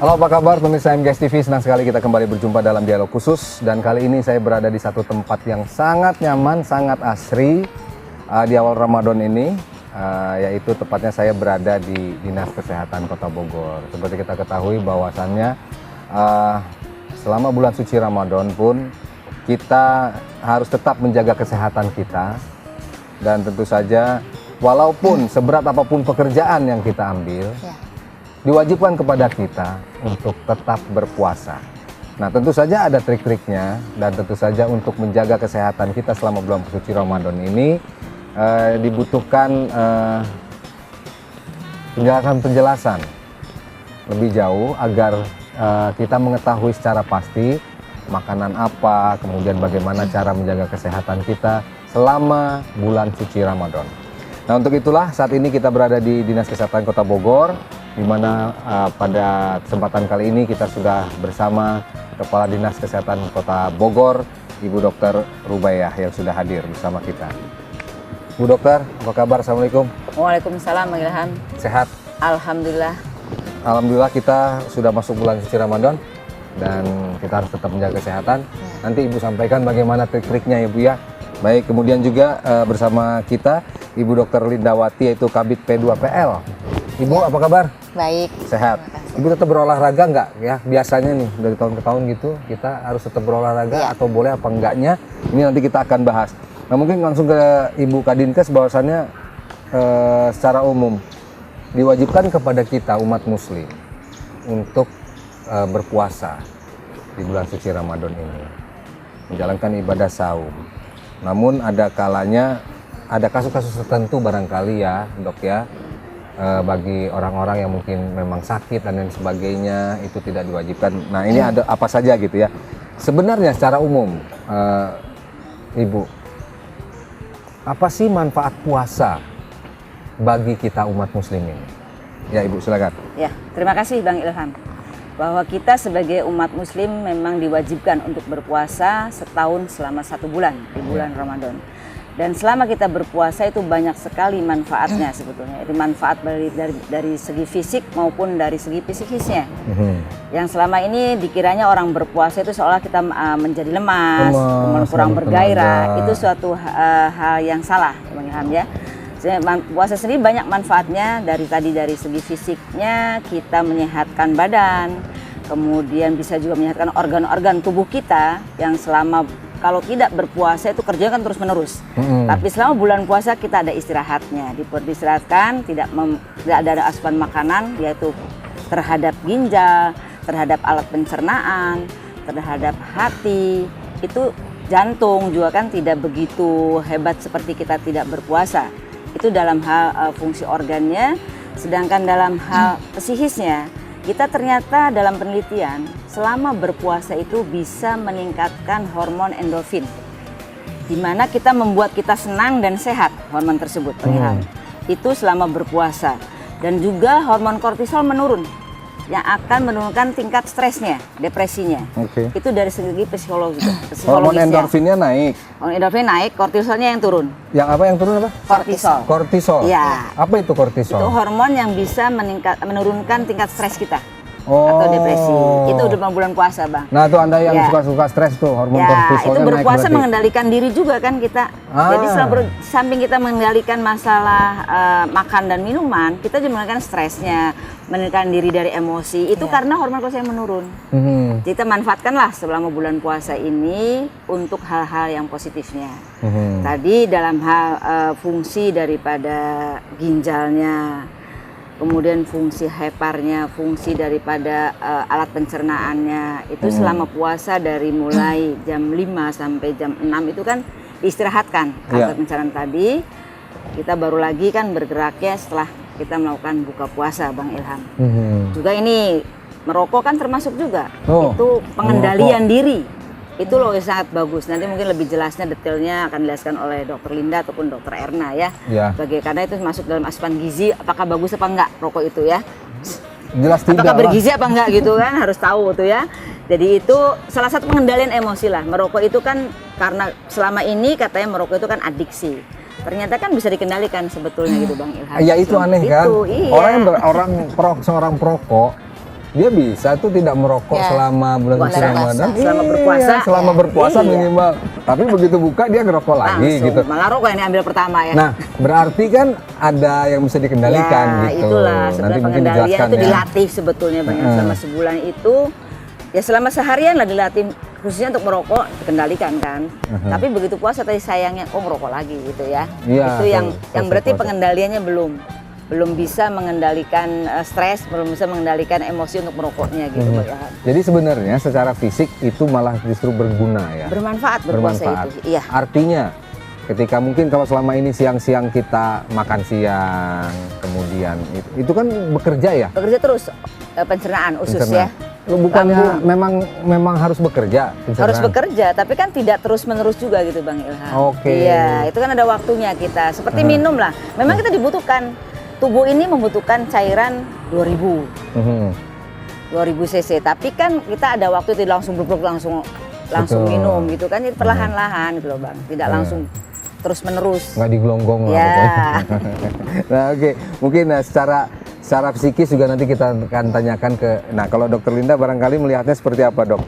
Halo, apa kabar pemirsa MGS TV? Senang sekali kita kembali berjumpa dalam dialog khusus. Dan kali ini saya berada di satu tempat yang sangat nyaman, sangat asri di awal Ramadan ini, yaitu tepatnya saya berada di Dinas Kesehatan Kota Bogor. Seperti kita ketahui bahwasannya selama bulan suci Ramadan pun kita harus tetap menjaga kesehatan kita. Dan tentu saja walaupun seberat apapun pekerjaan yang kita ambil, diwajibkan kepada kita untuk tetap berpuasa. Nah, tentu saja ada trik-triknya, dan tentu saja untuk menjaga kesehatan kita selama bulan suci Ramadan ini dibutuhkan penjelasan lebih jauh agar kita mengetahui secara pasti makanan apa, kemudian bagaimana cara menjaga kesehatan kita selama bulan suci Ramadan. Nah, untuk itulah saat ini kita berada di Dinas Kesehatan Kota Bogor, di mana pada kesempatan kali ini kita sudah bersama Kepala Dinas Kesehatan Kota Bogor, Ibu Dr. Rubaiyah yang sudah hadir bersama kita. Bu Dokter, apa kabar? Assalamualaikum. Waalaikumsalam, Bang Ilham. Sehat? Alhamdulillah. Alhamdulillah, kita sudah masuk bulan suci Ramadan dan kita harus tetap menjaga kesehatan. Nanti Ibu sampaikan bagaimana trik-triknya ya Bu ya. Baik, kemudian juga bersama kita Ibu Dr. Lindawati, yaitu Kabid P2PL. Ibu, apa kabar? Baik. Sehat. Ibu tetap berolahraga nggak ya? Biasanya nih dari tahun ke tahun gitu kita harus tetap berolahraga atau boleh apa enggaknya? Ini nanti kita akan bahas. Nah, mungkin langsung ke Ibu Kadinkes, bahwasannya secara umum diwajibkan kepada kita umat Muslim untuk berpuasa di bulan suci Ramadan ini, menjalankan ibadah saum. Namun ada kalanya ada kasus-kasus tertentu barangkali ya Dok ya, bagi orang-orang yang mungkin memang sakit dan lain sebagainya itu tidak diwajibkan. Nah, ini ada apa saja gitu ya. Sebenarnya secara umum Ibu, apa sih manfaat puasa bagi kita umat Muslim ini? Ya Ibu, silakan. Ya, terima kasih Bang Ilham. Bahwa kita sebagai umat Muslim memang diwajibkan untuk berpuasa setahun selama 1 bulan di bulan Ramadan. Dan selama kita berpuasa itu banyak sekali manfaatnya sebetulnya. Itu manfaat dari segi fisik maupun dari segi psikisnya. Yang selama ini dikiranya orang berpuasa itu seolah kita menjadi lemas kurang bergairah. Itu suatu hal yang salah, Bang Ilham ya. Puasa sendiri banyak manfaatnya, dari segi fisiknya kita menyehatkan badan, kemudian bisa juga menyehatkan organ-organ tubuh kita yang selama kalau tidak berpuasa itu kerja kan terus menerus. Tapi selama bulan puasa kita ada istirahatnya, diistirahatkan, tidak ada asupan makanan, yaitu terhadap ginjal, terhadap alat pencernaan, terhadap hati, itu jantung juga kan tidak begitu hebat seperti kita tidak berpuasa. Itu dalam hal fungsi organnya, sedangkan dalam hal psikisnya kita ternyata dalam penelitian selama berpuasa itu bisa meningkatkan hormon endorfin, di mana kita membuat kita senang dan sehat hormon tersebut. Itu selama berpuasa. Dan juga hormon kortisol menurun, yang akan menurunkan tingkat stresnya, depresinya. Itu dari segi psikologisnya. Hormon endorfinnya naik. Hormon endorfin naik, kortisolnya yang turun. Yang apa yang turun apa? Kortisol. Kortisol. Ya. Apa itu kortisol? Itu hormon yang bisa menurunkan tingkat stres kita. Atau depresi. Itu udah bulan puasa, Bang. Nah, tuh Anda yang suka-suka stres tuh, hormon kortisolnya naik. Itu berpuasa mengendalikan diri juga kan kita. Jadi samping kita mengendalikan masalah makan dan minuman, kita juga mengendalikan stresnya, mengendalikan diri dari emosi. Itu karena hormon kortisol yang menurun. Kita manfaatkanlah selama bulan puasa ini untuk hal-hal yang positifnya. Tadi dalam hal fungsi daripada ginjalnya, kemudian fungsi heparnya, fungsi daripada alat pencernaannya, itu selama puasa dari mulai jam 5 sampai jam 6 itu kan diistirahatkan alat pencernaan tadi. Kita baru lagi kan bergeraknya setelah kita melakukan buka puasa, Bang Ilham. Juga ini merokok kan termasuk juga, itu pengendalian diri. Itu loh yang sangat bagus. Nanti mungkin lebih jelasnya, detailnya akan dijelaskan oleh Dr. Linda ataupun Dr. Erna ya. Karena itu masuk dalam asupan gizi, apakah bagus apa enggak rokok itu ya. Jelas tidak. Apakah bergizi apa enggak gitu kan, harus tahu tuh ya. Jadi itu salah satu pengendalian emosi lah. Merokok itu kan karena selama ini katanya merokok itu kan adiksi. Ternyata kan bisa dikendalikan sebetulnya gitu Bang Ilham. Ya itu aneh kan. Itu, iya. Seorang perokok dia bisa tuh tidak merokok selama bulan suci Puasa. Ramadan. Selama berpuasa. Iya, selama berpuasa Iya. minimal. Tapi begitu buka dia ngerokok lagi Langsung. gitu. Malah rokok yang diambil pertama ya. Nah, berarti kan ada yang bisa dikendalikan ya, gitu. itulah Nanti sebenarnya mungkin pengendalian dijelaskan itu ya. dilatih sebetulnya Bang. Selama sebulan itu ya selama seharian lah dilatih khususnya untuk merokok dikendalikan kan. Tapi begitu puasa tadi sayangnya merokok lagi gitu ya. Iya, Itu yang puasa- berarti puasa. pengendaliannya belum bisa mengendalikan stres, belum bisa mengendalikan emosi untuk merokoknya gitu Bang Ilham. Jadi sebenarnya secara fisik itu malah justru berguna ya. Bermanfaat berpuasa itu. Iya. Artinya ketika mungkin kalau selama ini siang-siang kita makan siang, kemudian itu kan bekerja ya. Bekerja terus pencernaan usus Pencernaan. ya. Bukannya memang harus bekerja pencernaan? Harus bekerja, tapi kan tidak terus-menerus juga gitu Bang Ilham. Oke. Iya, itu kan ada waktunya kita. Seperti minum lah. Memang kita dibutuhkan. Tubuh ini membutuhkan cairan 2000 Mhm. 2000 cc. Tapi kan kita ada waktu itu langsung bluk-bluk langsung Betul. minum gitu kan. Jadi perlahan-lahan gitu loh Bang. Tidak langsung terus-menerus. Nggak digelonggong lah Ya. pokoknya. Nah oke, mungkin secara psikis juga nanti kita akan tanyakan ke. Nah kalau Dokter Linda barangkali melihatnya seperti apa dok?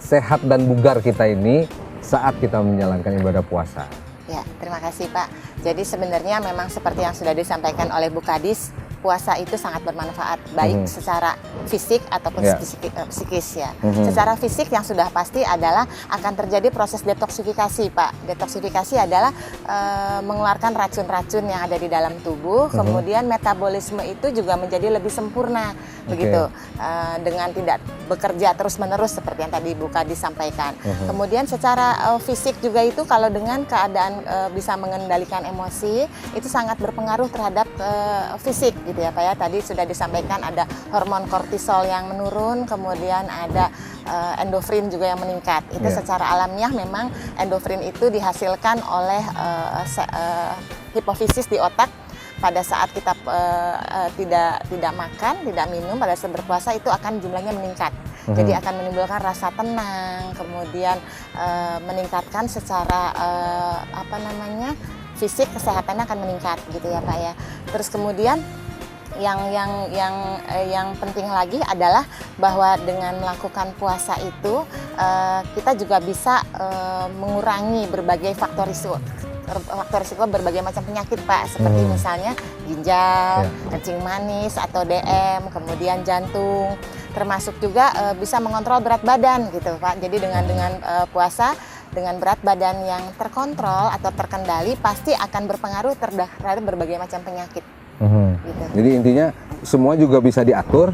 Sehat dan bugar kita ini saat kita menjalankan ibadah puasa. Ya, terima kasih Pak. Jadi sebenarnya memang seperti yang sudah disampaikan oleh Bu Kadis, puasa itu sangat bermanfaat baik secara fisik ataupun Ya. psikis ya. Secara fisik yang sudah pasti adalah akan terjadi proses detoksifikasi Pak. Detoksifikasi adalah mengeluarkan racun-racun yang ada di dalam tubuh, kemudian metabolisme itu juga menjadi lebih sempurna begitu. Dengan tidak bekerja terus-menerus seperti yang tadi Bu Kadis sampaikan. Kemudian secara fisik juga itu kalau dengan keadaan bisa mengendalikan emosi itu sangat berpengaruh terhadap fisik gitu ya Pak ya. Tadi sudah disampaikan ada hormon kortisol yang menurun, kemudian ada endorfin juga yang meningkat. Itu secara alamiah memang endorfin itu dihasilkan oleh hipofisis di otak pada saat kita tidak makan, tidak minum pada saat berpuasa itu akan jumlahnya meningkat. Jadi akan menimbulkan rasa tenang, kemudian meningkatkan secara fisik kesehatannya akan meningkat gitu ya Pak ya. Terus kemudian yang penting lagi adalah bahwa dengan melakukan puasa itu kita juga bisa mengurangi berbagai faktor risiko berbagai macam penyakit Pak, seperti misalnya ginjal, kencing manis atau DM, kemudian jantung, termasuk juga bisa mengontrol berat badan gitu Pak. Jadi dengan puasa dengan berat badan yang terkontrol atau terkendali pasti akan berpengaruh terhadap berbagai macam penyakit. Gitu. Jadi intinya semua juga bisa diatur.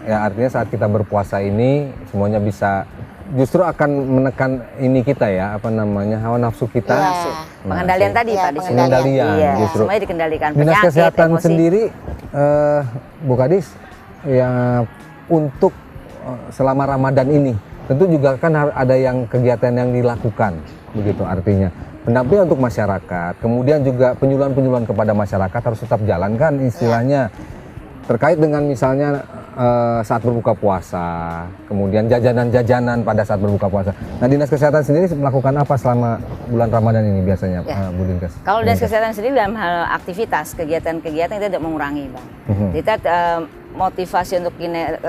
Ya artinya saat kita berpuasa ini semuanya bisa justru akan menekan ini kita ya hawa nafsu kita. Pengendalian tadi Pak di sini. Pengendalian Iya, justru. semuanya dikendalikan. Dinas Penyakit, Kesehatan emosi. sendiri, Bu Kadis, ya untuk selama Ramadan ini, tentu juga kan ada yang kegiatan yang dilakukan, begitu artinya. Pendampingan untuk masyarakat, kemudian juga penyuluhan-penyuluhan kepada masyarakat harus tetap jalankan istilahnya. Terkait dengan misalnya saat berbuka puasa, kemudian jajanan-jajanan pada saat berbuka puasa. Nah, Dinas Kesehatan sendiri melakukan apa selama bulan Ramadan ini biasanya, Bu Dinkes? Kalau Dinas Kesehatan sendiri dalam hal aktivitas, kegiatan-kegiatan kita tidak mengurangi, Bang. Kita motivasi untuk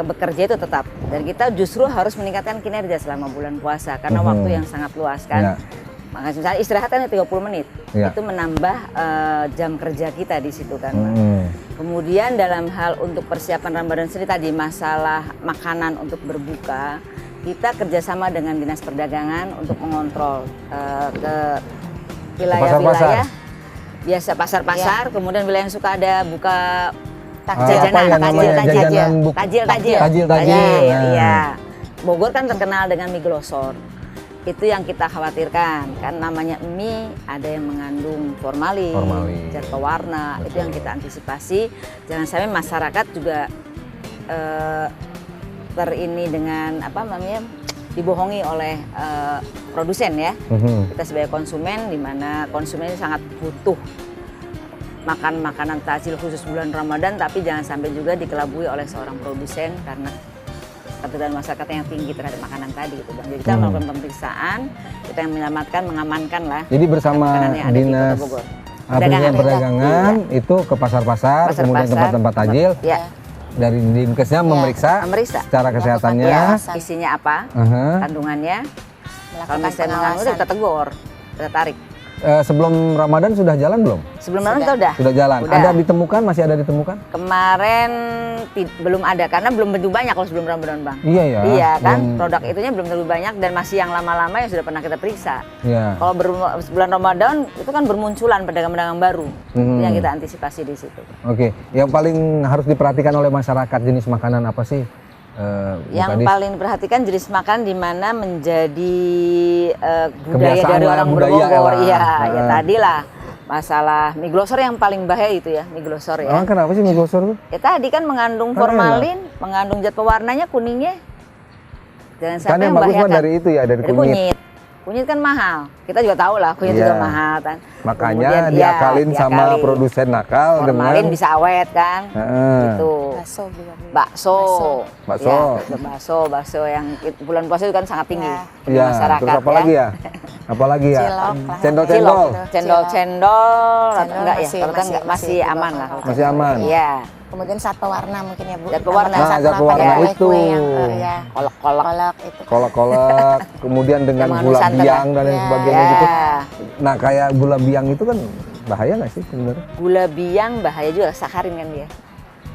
bekerja itu tetap, dan kita justru harus meningkatkan kinerja selama bulan puasa karena waktu yang sangat luas kan. Makanya misalnya istirahat kan 30 menit, itu menambah jam kerja kita di situ kan, Bang. Kemudian dalam hal untuk persiapan Ramadan sendiri tadi masalah makanan untuk berbuka, kita kerjasama dengan Dinas Perdagangan untuk mengontrol ke wilayah-wilayah biasa pasar-pasar, kemudian wilayah yang suka ada buka jajanan, tajil. Iya. Bogor kan terkenal dengan mie glosor. Itu yang kita khawatirkan, kan namanya mie ada yang mengandung formalin, zat pewarna. Itu yang kita antisipasi. Jangan sampai masyarakat juga dibohongi oleh produsen ya. Kita sebagai konsumen, di mana konsumen ini sangat butuh makan makanan takjil khusus bulan Ramadan, tapi jangan sampai juga dikelabui oleh seorang produsen karena kebutuhan masyarakat yang tinggi terhadap makanan tadi gitu, Bang. Jadi kita melakukan pemeriksaan, kita yang menyelamatkan, mengamankan lah. Jadi bersama Dinas Perdagangan itu ke pasar-pasar, kemudian tempat-tempat takjil. dari Dinkesnya memeriksa Memeriksa. secara kesehatannya. Ya, isinya apa, kandungannya. Kalau Melakukan misalnya mengandung itu kita tegur, kita tarik. Sebelum Ramadan sudah jalan belum? Sebelum Ramadan kita udah. Sudah jalan. Udah. Ada ditemukan? Masih ada ditemukan? Kemarin belum ada karena belum begitu banyak kalau sebelum Ramadan, Bang. Iya ya. Iya kan, produk itunya belum terlalu banyak dan masih yang lama-lama yang sudah pernah kita periksa. Iya. Kalau bulan Ramadan itu kan bermunculan pedagang-pedagang baru. Itu yang kita antisipasi di situ. Oke, yang paling harus diperhatikan oleh masyarakat jenis makanan apa sih? Bu Yang Kadis? paling diperhatikan jenis makan di mana menjadi budaya Kebiasaan dari lah, orang budaya Bogor. lah. Iya, ya tadilah masalah mie glosor yang paling bahaya itu ya, mie glosor ya. Kenapa sih mie glosor tuh? Ya tadi kan mengandung Kan formalin, mengandung zat pewarnanya kuningnya. Jangan Kan sampai yang bagus mah membahayakan. dari itu ya, dari Dari kunyit. kunyit. Kunyit kan mahal. Kita juga tahu lah kunyit Iya. juga mahal kan. Makanya Kemudian, diakalin sama diakalin. produsen nakal Formalin dengan bisa awet kan. Gitu. Bakso juga. Bu. Bakso. Bakso. Ya, bakso yang bulan puasa itu kan sangat tinggi di Iya, masyarakat terus apa lagi ya? Apalagi ya? Cilok lah. Cendol-cendol. Cendol-cendol Cendol enggak ya? masih- Kalau kan masih- masih masih aman di lah. bawah. Masih aman. Iya. Kemudian zat pewarna mungkin ya Bu. Zat pewarna. Tambahkan Nah, zat pewarna pada itu. kue-kue yang ya, Kolak-kolak. kolak itu. Kolak-kolak, kemudian dengan Yang gula mengandung santan biang dan lain Ya. sebagainya gitu. Ya. Nah, kayak gula biang itu kan bahaya nggak sih sebenarnya? Gula biang bahaya juga, sakarin kan dia.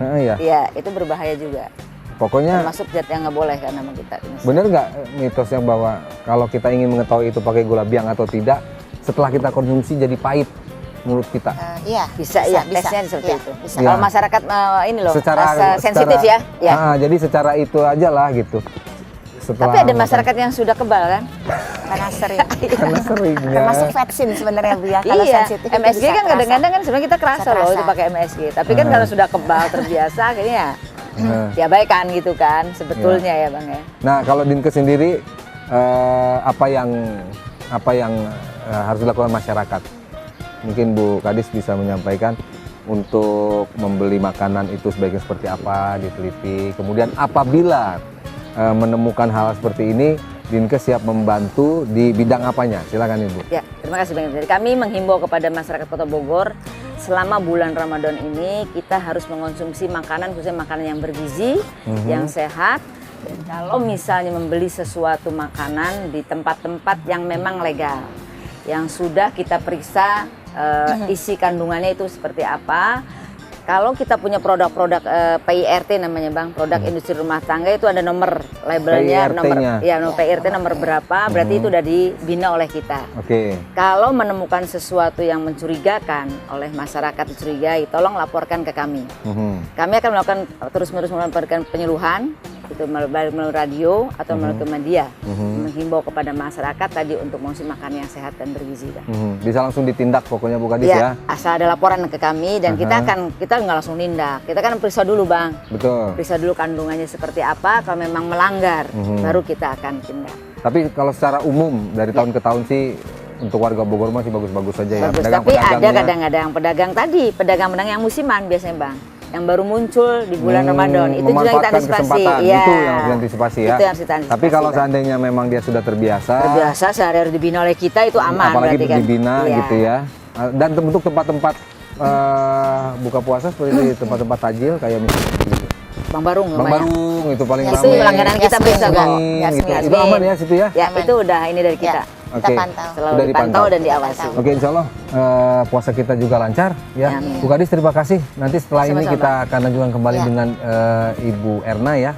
Iya. Iya, itu berbahaya juga. Pokoknya Termasuk zat yang nggak boleh kan sama kita. bener nggak mitos yang bahwa kalau kita ingin mengetahui itu pakai gula biang atau tidak, setelah kita konsumsi jadi pahit menurut kita. Iya. Bisa ya, tesnya seperti Iya, itu. bisa. Iya. Kalau masyarakat ini loh, Secara sensitif ya. Ya. Jadi secara itu aja lah gitu. Setelah Tapi ada masyarakat yang sudah kebal kan? Karena sering. karena seringnya. Termasuk vaksin sebenarnya Bu ya. Kalau Iya, sensitif itu MSG bisa kan terasa. kadang-kadang kan sebenarnya kita kerasa Bisa loh terasa. itu pakai MSG. Tapi kan kalau sudah kebal terbiasa akhirnya diabaikan gitu kan sebetulnya ya Bang ya. Nah, kalau Dinkes sendiri apa yang harus dilakukan masyarakat? Mungkin Bu Kadis bisa menyampaikan untuk membeli makanan itu sebaiknya seperti apa, diteliti. Kemudian apabila menemukan hal seperti ini, Dinkes siap membantu di bidang apanya? Silakan Ibu. Ya, terima kasih Bang. Jadi kami menghimbau kepada masyarakat Kota Bogor selama bulan Ramadan ini kita harus mengonsumsi makanan khususnya makanan yang bergizi, yang sehat. Dan kalau misalnya membeli sesuatu makanan di tempat-tempat yang memang legal, yang sudah kita periksa isi kandungannya itu seperti apa. Kalau kita punya produk-produk PIRT namanya Bang, produk industri rumah tangga itu ada nomor labelnya, nomor PIRT nomor berapa, berarti itu udah dibina oleh kita. Oke. Kalau menemukan sesuatu yang mencurigakan oleh masyarakat dicurigai, tolong laporkan ke kami. Kami akan melakukan terus-menerus melakukan penyuluhan, itu melalui radio atau melalui media, menghimbau kepada masyarakat tadi untuk mengonsumsi makanan yang sehat dan bergizi. Bang. Bisa langsung ditindak pokoknya Bu Kadis ya. Asal ada laporan ke kami dan kita nggak langsung nindak. Kita kan periksa dulu Bang. Betul. Periksa dulu kandungannya seperti apa. Kalau memang melanggar, baru kita akan tindak. Tapi kalau secara umum dari tahun ke tahun sih untuk warga Bogor masih bagus-bagus saja ya. Bagus. Tapi ada kadang-kadang pedagang yang musiman biasanya Bang, yang baru muncul di bulan Ramadan. Itu juga kita memanfaatkan antisipasi. kesempatan. Iya. Itu yang harus diantisipasi ya. Itu yang harus kita antisipasi, Tapi kalau Bang. seandainya memang dia sudah terbiasa, Sehari-hari dibina oleh kita itu aman apalagi berarti kan. dibina Iya. gitu ya. Dan untuk tempat-tempat buka puasa seperti di tempat-tempat tajil kayak misalnya gitu. Bang Barung Bang namanya. Barung itu paling Itu ramai. langganan kita Yasmin periksa, juga. Bang. Gitu. Yasmin. Itu aman ya situ ya? Ya, Aman. itu udah ini dari kita. Ya, Oke. kita pantau. Selalu Sudah dipantau dipantau. dan diawasi. Oke, insya Allah puasa kita juga lancar ya. Amin. Bu Kadis terima kasih. Nanti setelah ini Sama-sama. kita akan lanjutkan kembali Ya. dengan Ibu Erna ya.